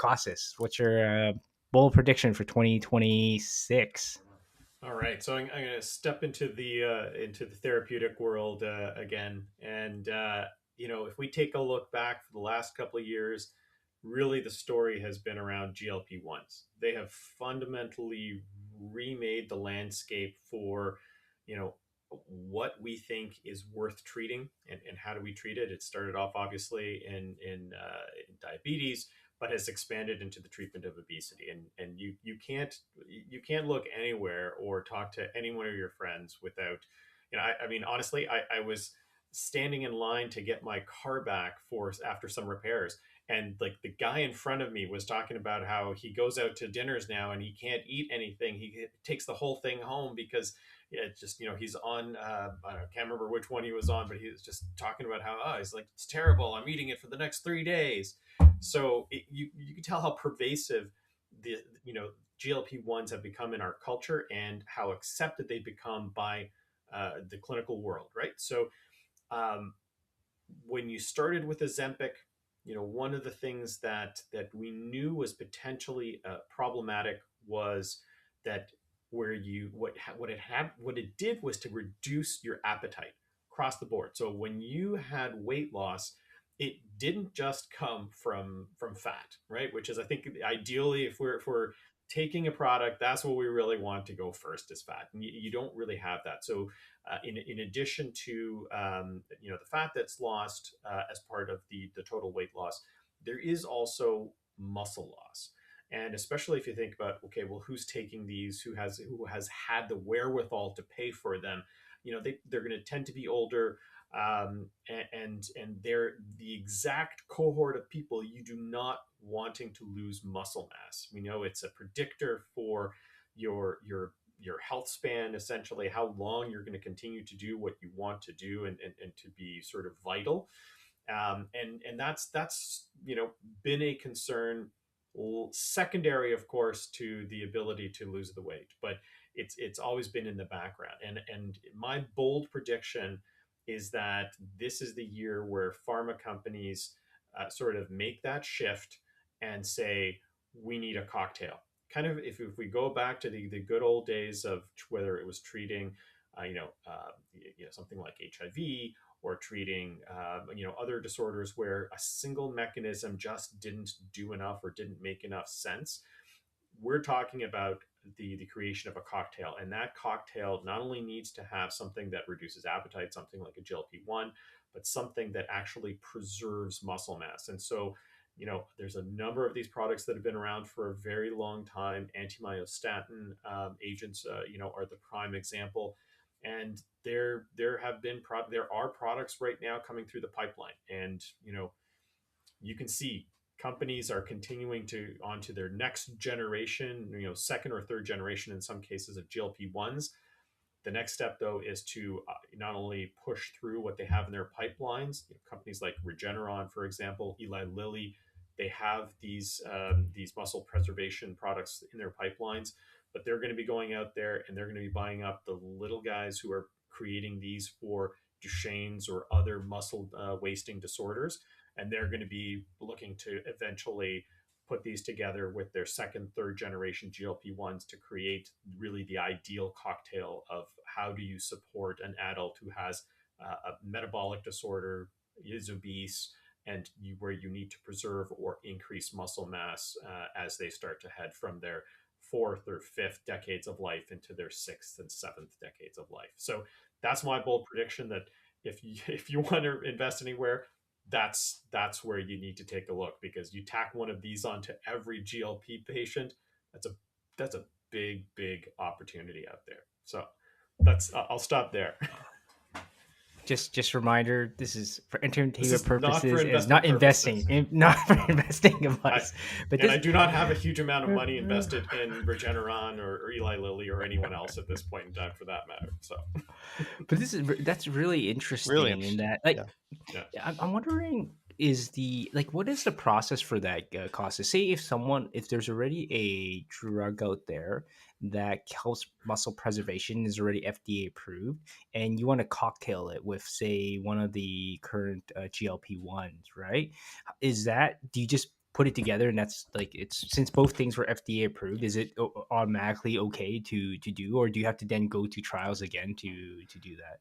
Kostas, what's your bold prediction for 2026? All right, so I'm going to step into the therapeutic world again, and if we take a look back for the last couple of years, really the story has been around GLP-1s. They have fundamentally remade the landscape for, you know, what we think is worth treating and how do we treat it. It started off obviously in diabetes, but has expanded into the treatment of obesity. And you can't look anywhere or talk to any one of your friends without, I mean, honestly, I was standing in line to get my car back for after some repairs, and like the guy in front of me was talking about how he goes out to dinners now and he can't eat anything. He takes the whole thing home because it's just, he's on, I can't remember which one he was on, but he was just talking about how, he's like, it's terrible, I'm eating it for the next 3 days. So you can tell how pervasive the GLP-1s have become in our culture and how accepted they become by the clinical world, right? So um, when you started with Ozempic, one of the things that we knew was potentially problematic was that where you what it did was to reduce your appetite across the board. So when you had weight loss, it didn't just come from fat, right? Which is, I think, ideally, if we're taking a product, that's what we really want to go first, is fat. And you don't really have that. So in addition to the fat that's lost as part of the total weight loss, there is also muscle loss. And especially if you think about, okay, well, who's taking these? Who has had the wherewithal to pay for them? They're going to tend to be older, and they're the exact cohort of people you do not wanting to lose muscle mass. We know it's a predictor for your health span, essentially how long you're going to continue to do what you want to do, and to be sort of vital. And that's been a concern, secondary, of course, to the ability to lose the weight, but it's always been in the background. And my bold prediction is that this is the year where pharma companies sort of make that shift and say, we need a cocktail. Kind of, if we go back to the good old days of whether it was treating, something like HIV, or treating, other disorders where a single mechanism just didn't do enough or didn't make enough sense. We're talking about the creation of a cocktail, and that cocktail not only needs to have something that reduces appetite, something like a GLP-1, but something that actually preserves muscle mass. And so, there's a number of these products that have been around for a very long time. Anti-myostatin agents, are the prime example. And there are products right now coming through the pipeline, and you can see companies are continuing to onto their next generation, second or third generation in some cases, of GLP-1s. The next step, though, is to not only push through what they have in their pipelines. Companies like Regeneron, for example, Eli Lilly, they have these muscle preservation products in their pipelines, but they're going to be going out there and they're going to be buying up the little guys who are creating these for Duchenne's or other muscle wasting disorders, and they're going to be looking to eventually put these together with their second, third generation GLP-1s to create really the ideal cocktail of how do you support an adult who has a metabolic disorder, is obese, and where you need to preserve or increase muscle mass as they start to head from their fourth or fifth decades of life into their sixth and seventh decades of life. So that's my bold prediction, that if you want to invest anywhere, that's where you need to take a look, because you tack one of these onto every GLP patient, that's a that's a big opportunity out there. So that's I'll stop there. Just reminder, this is for This entertainment is not for purposes and investment not investing, purposes. not for No, investing I advice. But and this I do not have a huge amount of money invested in Regeneron or Eli Lilly or anyone else at this point in time, for that matter. So but this is that's really Really interesting in interesting. that, like, Yeah. yeah. I'm wondering, is the like what is the process for that, cost? Say if there's already a drug out there that helps muscle preservation, is already FDA approved, and you want to cocktail it with, say, one of the current GLP-1s, right? Is that, do you just put it together, and that's like, it's since both things were FDA approved, is it automatically okay to do, or do you have to then go to trials again to do that?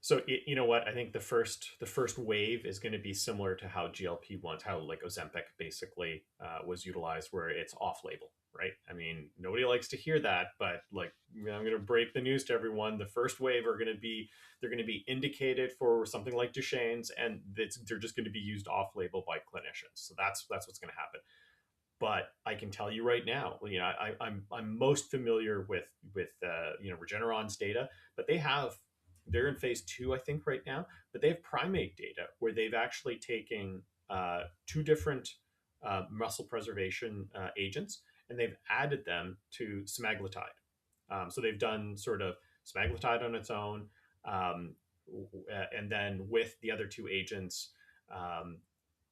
So you know what? I think the first wave is going to be similar to how GLP-1s, how like Ozempic basically was utilized, where it's off-label, right? I mean, nobody likes to hear that, but like I'm going to break the news to everyone. The first wave are going to be they're going to be indicated for something like Duchenne's, and they're just going to be used off-label by clinicians. So that's what's going to happen. But I can tell you right now, I'm most familiar with Regeneron's data, but they're in phase 2, I think, right now. But they have primate data where they've actually taken two different muscle preservation agents, and they've added them to semaglutide. So they've done sort of semaglutide on its own, um, and then with the other two agents. Um,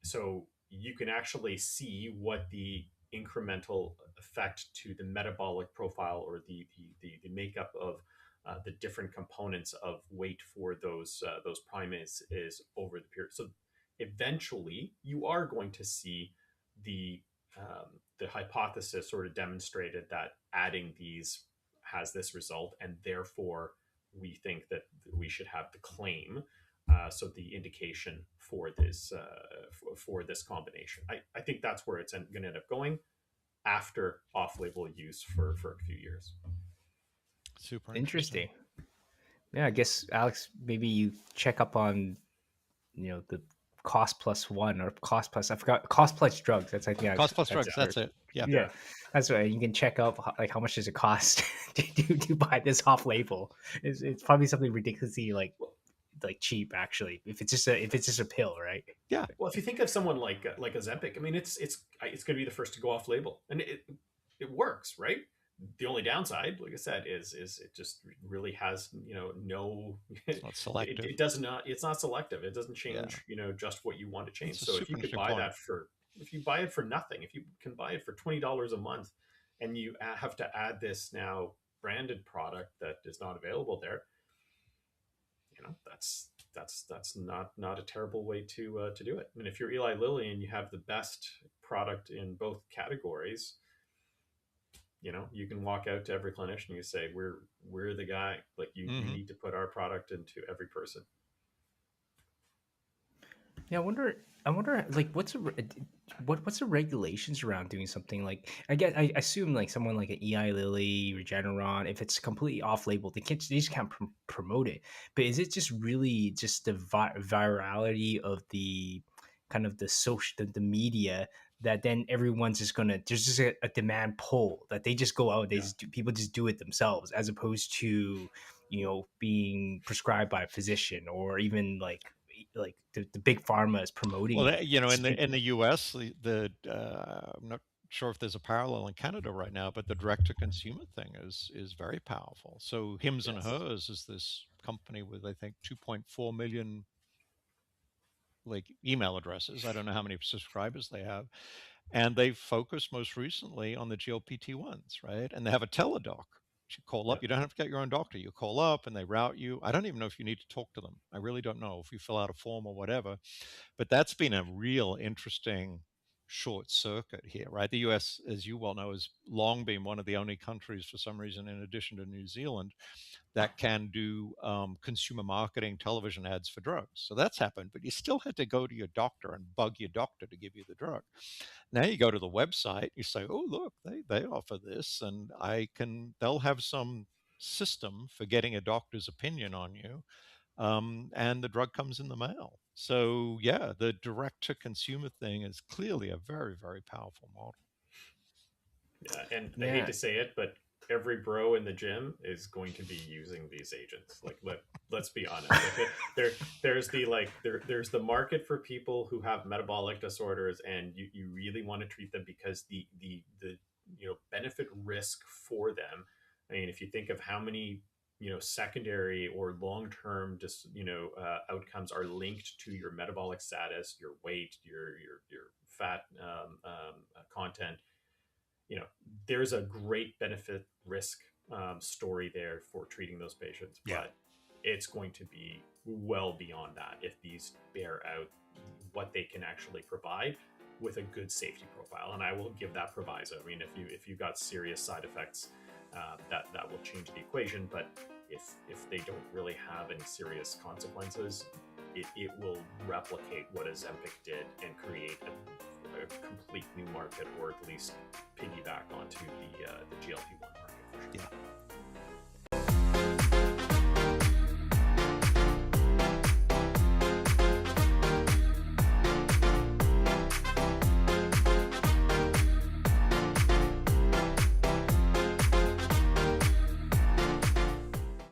so you can actually see what the incremental effect to the metabolic profile, or the makeup of the different components of weight for those primates is over the period. So eventually, you are going to see the the hypothesis sort of demonstrated that adding these has this result, and therefore we think that we should have the claim, so the indication for this combination. I think that's where it's going to end up going after off-label use for a few years. Super interesting. Interesting. Yeah, I guess Alex, maybe you check up on, the cost plus one, or cost plus, I forgot, cost plus drugs. That's, I think Cost plus that's drugs. for, That's it. Yeah. yeah, Yeah. that's right. You can check up like how much does it cost to buy this off label. It's probably something ridiculously like cheap, actually, if it's just a pill, right? Yeah. Well, if you think of someone like Ozempic, I mean, it's going to be the first to go off label, and it works, right? The only downside, like I said, is it just really has no It's not selective. it does not it's not selective. It doesn't Yeah. change just what you want to change. It's a So if super you could interesting buy point. that for if you buy it for nothing, if you can buy it for $20 a month, and you have to add this now branded product that is not available there, that's not a terrible way to do it. And if you're Eli Lilly and you have the best product in both categories, you can walk out to every clinician and you say, we're the guy. Like you Hmm. need to put our product into every person. Yeah, I wonder, like, what's the regulations around doing something like, I assume like someone like an Eli Lilly, Regeneron, if it's completely off label, they just can't promote it. But is it just really just the virality of the kind of the social, the media, that then everyone's just gonna, there's just a demand pull that they just go out, Yeah. people just do it themselves, as opposed to being prescribed by a physician, or even like the big pharma is promoting Well, it. in So the U.S., I'm not sure if there's a parallel in Canada right now, but the direct to consumer thing is very powerful. So Hims and Yes. Hers is this company with, I think, 2.4 million like email addresses. I don't know how many subscribers they have, and they focus most recently on the GLPT1s, right? And they have a teledoc. You call Yeah. up. You don't have to get your own doctor. You call up and they route you. I don't even know if you need to talk to them. I really don't know if you fill out a form or whatever. But that's been a real interesting short circuit here, right? The US, as you well know, has long been one of the only countries, for some reason, in addition to New Zealand, that can do consumer marketing television ads for drugs. So that's happened, but you still had to go to your doctor and bug your doctor to give you the drug. Now you go to the website, you say, oh, look, they offer this, and they'll have some system for getting a doctor's opinion on you, and the drug comes in the mail. So yeah, the direct to consumer thing is clearly a very, very powerful model. Yeah, and I hate yeah, to say it, but every bro in the gym is going to be using these agents. Like let's be honest. Like there's the market for people who have metabolic disorders, and you really want to treat them because the benefit risk for them. I mean, if you think of how many secondary or long term just outcomes are linked to your metabolic status, your weight, your fat content, there's a great benefit risk story there for treating those patients, Yeah. but it's going to be well beyond that if these bear out what they can actually provide. with a good safety profile. And I will give that proviso. I mean, if you got serious side effects, that will change the equation. But if they don't really have any serious consequences, it will replicate what Ozempic did and create a complete new market, or at least piggyback onto the GLP-1 market for sure. Yeah.